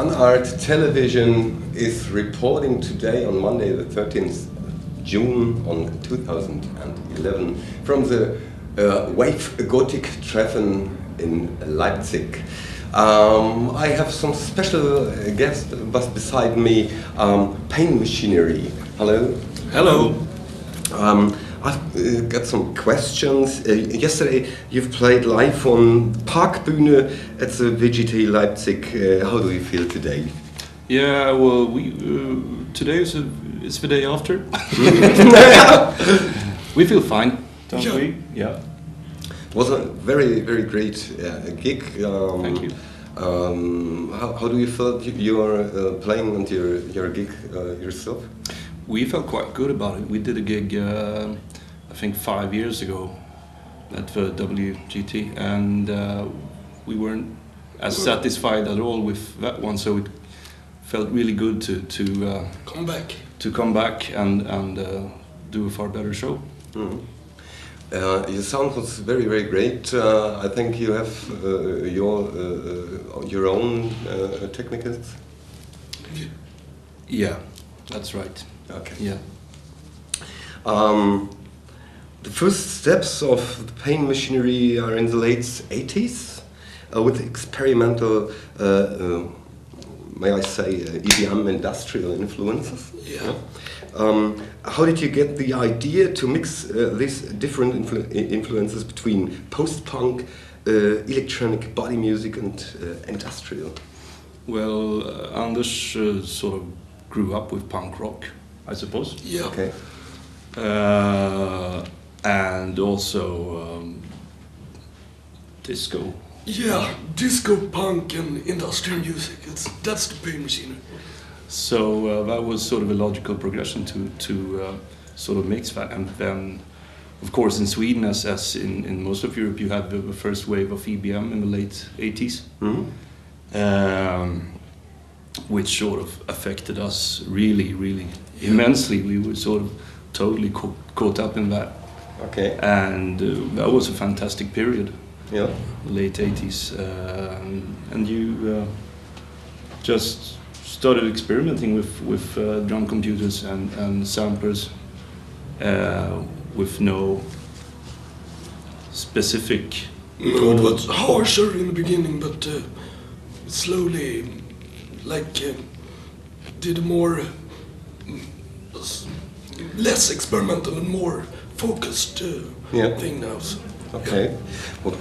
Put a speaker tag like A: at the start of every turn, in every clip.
A: UnArt Television is reporting today on Monday the 13th June on 2011 from the Wave-Gotik-Treffen in Leipzig. I have some special guests beside me, paint machinery. Hello.
B: Hello.
A: I've got some questions. Yesterday you've played live on Parkbühne at the WGT Leipzig. How do you feel today?
B: Yeah, well, today is the day after. We feel fine, don't we? Yeah.
A: It was a very, very great gig.
B: Thank you.
A: How do you feel you are playing on your gig yourself?
B: We felt quite good about it. We did a gig, I think 5 years ago at the WGT, and we weren't as satisfied at all with that one, so it felt really good to come back and do a far better show.
A: Mm-hmm. Your sound was very, very great. I think you have your own technicals.
B: Yeah, that's right.
A: Okay.
B: Yeah.
A: The first steps of the paint machinery are in the late 80s with experimental, may I say, EDM industrial influences.
B: Yeah.
A: How did you get the idea to mix these different influences between post-punk, electronic body music and industrial?
B: Well, Anders sort of grew up with punk rock, I suppose.
C: Yeah.
A: Okay.
B: And also disco.
C: Yeah, disco, punk, and industrial music. That's the paint machinery.
B: So that was sort of a logical progression to sort of mix that. And then, of course, in Sweden, as in most of Europe, you had the first wave of EBM in the late 80s, which sort of affected us really, really immensely. We were sort of totally caught up in that.
A: Okay.
B: And that was a fantastic period.
A: Yeah.
B: Late 80s. And you just started experimenting with drum computers and samplers with no specific...
C: It was harsher in the beginning, but slowly, did a more less experimental and more focused thing now. So.
A: Okay. Yeah. What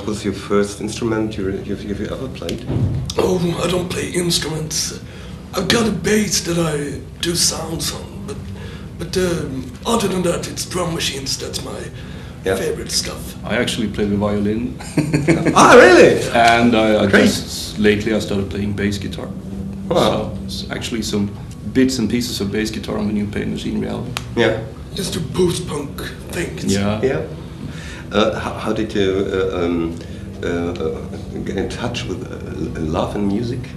A: was your first instrument you've ever played?
C: Oh, I don't play instruments. I've got a bass that I do sounds on, but other than that, it's drum machines. That's my favorite stuff.
B: I actually play the violin.
A: Ah, really?
B: And I just lately I started playing bass guitar.
A: Wow.
B: So it's actually some bits and pieces of bass guitar on the new Paint Machinery album.
A: Yeah.
C: Just a post-punk thing.
B: Yeah.
A: Yeah. How did you get in touch with love and music?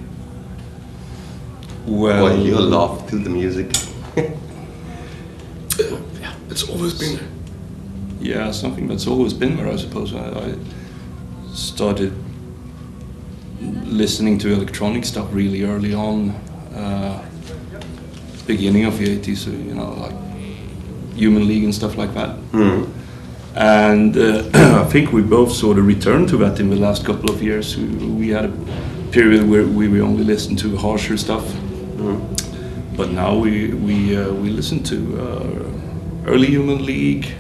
B: Well,
A: or your love to the music?
C: Yeah, it's always been there.
B: Yeah, something that's always been there, I suppose. I started listening to electronic stuff really early on, beginning of the 80s, so, like Human League and stuff like that.
A: Mm.
B: And I think we both sort of returned to that in the last couple of years. We had a period where we only listened to harsher stuff, but now we listen to early Human League,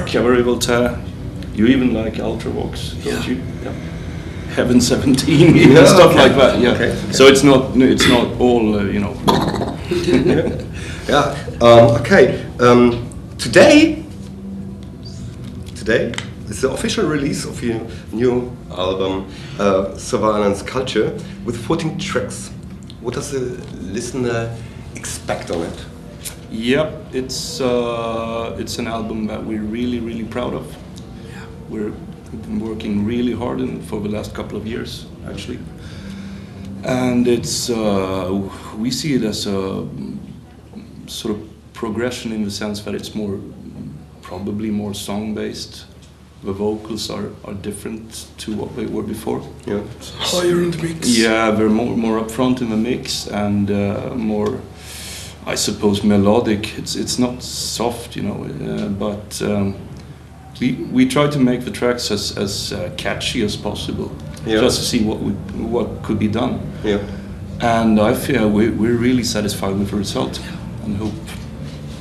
B: Cabaret Voltaire. You even like Ultravox, don't you? Yeah. Heaven 17, stuff like that. Yeah. Okay. So it's not all
A: Yeah. Okay. Today is the official release of your new album, Surveillance Culture, with 14 tracks. What does the listener expect on it?
B: Yep, it's an album that we're really, really proud of.
C: Yeah.
B: We've been working really hard for the last couple of years, actually. And it's we see it as a sort of progression in the sense that it's probably more song-based the vocals are different to what they were before.
A: Yeah.
C: Higher in the mix.
B: Yeah, they're more upfront in the mix and more, I suppose, melodic. It's not soft, you know, but we try to make the tracks as catchy as possible, just to see what could be done.
A: Yeah.
B: And I feel we're really satisfied with the result, and hope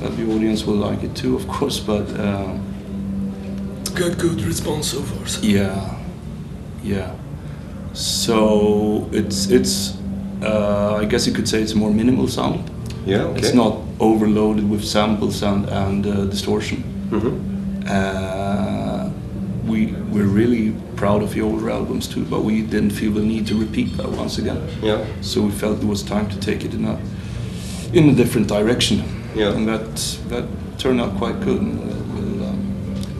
B: that the audience will like it too, of course. But
C: good response so far. So.
B: Yeah. So it's I guess you could say it's a more minimal sound.
A: Yeah. Okay.
B: It's not overloaded with samples and distortion. We're really proud of the older albums too, but we didn't feel the need to repeat that once again.
A: Yeah.
B: So we felt it was time to take it in a different direction.
A: Yeah.
B: And that turned out quite good. And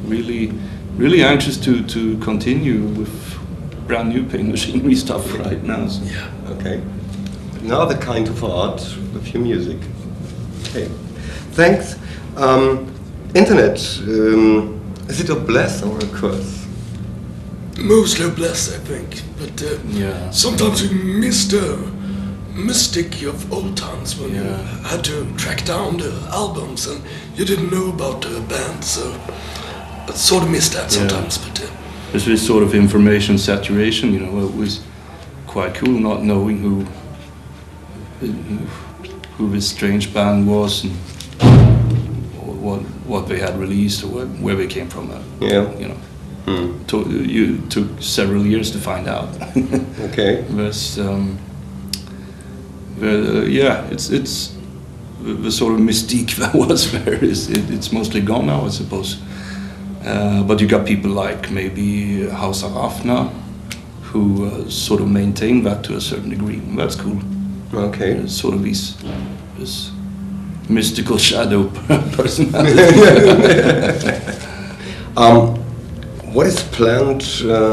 B: we're really anxious to continue with brand new paint machinery stuff right now. So.
A: Yeah. Okay. Another kind of art with your music. Okay. Thanks. Internet. Is it a bless or a curse?
C: Mostly a bless, I think. But sometimes we miss the mystic of old times when you had to track down the albums and you didn't know about the band, so I sort of miss that sometimes. But
B: there's this sort of information saturation, you know. It was quite cool not knowing who this strange band was and what they had released or where they came from. You know, you took several years to find out.
A: Okay.
B: There's, it's the sort of mystique that was there. It's mostly gone now, I suppose. But you got people like maybe House of Afna, who sort of maintain that to a certain degree. That's cool.
A: Okay.
B: Sort of this mystical shadow personality.
A: What is planned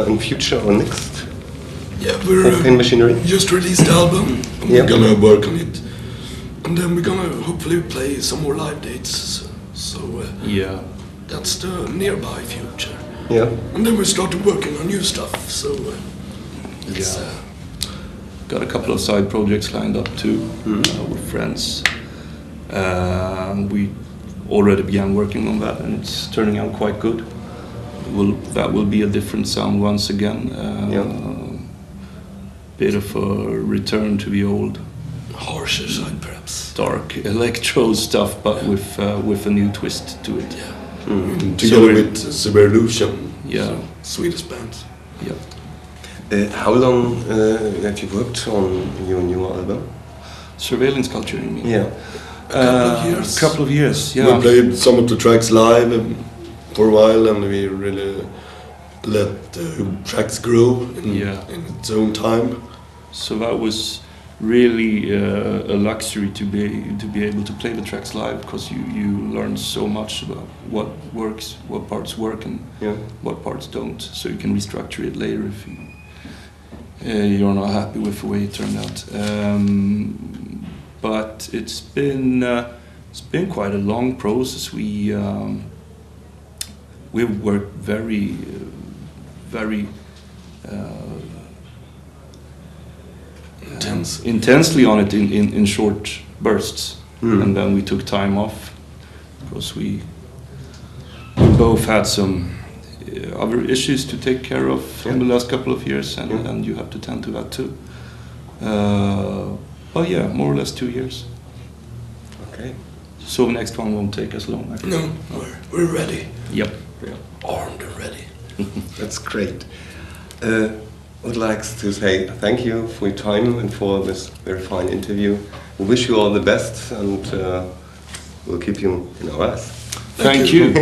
A: in future or next?
C: Yeah, we're
A: Paint Machinery.
C: Just released the album. And we're gonna work on it, and then we're gonna hopefully play some more live dates. So that's the nearby future.
A: Yeah.
C: And then we started working on new stuff. So it's,
B: got a couple of side projects lined up too with friends. We already began working on that, and it's turning out quite good. That will be a different sound once again. Bit of a return to the old
C: harsher side, perhaps.
B: Dark electro stuff, but with a new twist to it.
C: Together with Cyberlution.
B: Yeah.
C: Swedish band.
B: Yeah.
A: How long have you worked on your new album?
B: Surveillance Culture, you mean?
A: Yeah.
B: A couple of years, yeah.
C: We played some of the tracks live for a while, and we really let the tracks grow in its own time.
B: So that was really a luxury to be able to play the tracks live, because you learn so much about what works, what parts work, and what parts don't. So you can restructure it later if you're not happy with the way it turned out. But it's been quite a long process. We've worked very intensely on it in short bursts, and then we took time off because we both had some other issues to take care of in the last couple of years, and you have to tend to that too. But yeah, more or less 2 years.
A: Okay.
B: So the next one won't take as long, I think.
C: No, we're ready.
B: Yep.
C: Armed and ready.
A: That's great. I would like to say thank you for your time and for this very fine interview. We wish you all the best, and we'll keep you in our eyes.
B: Thank you.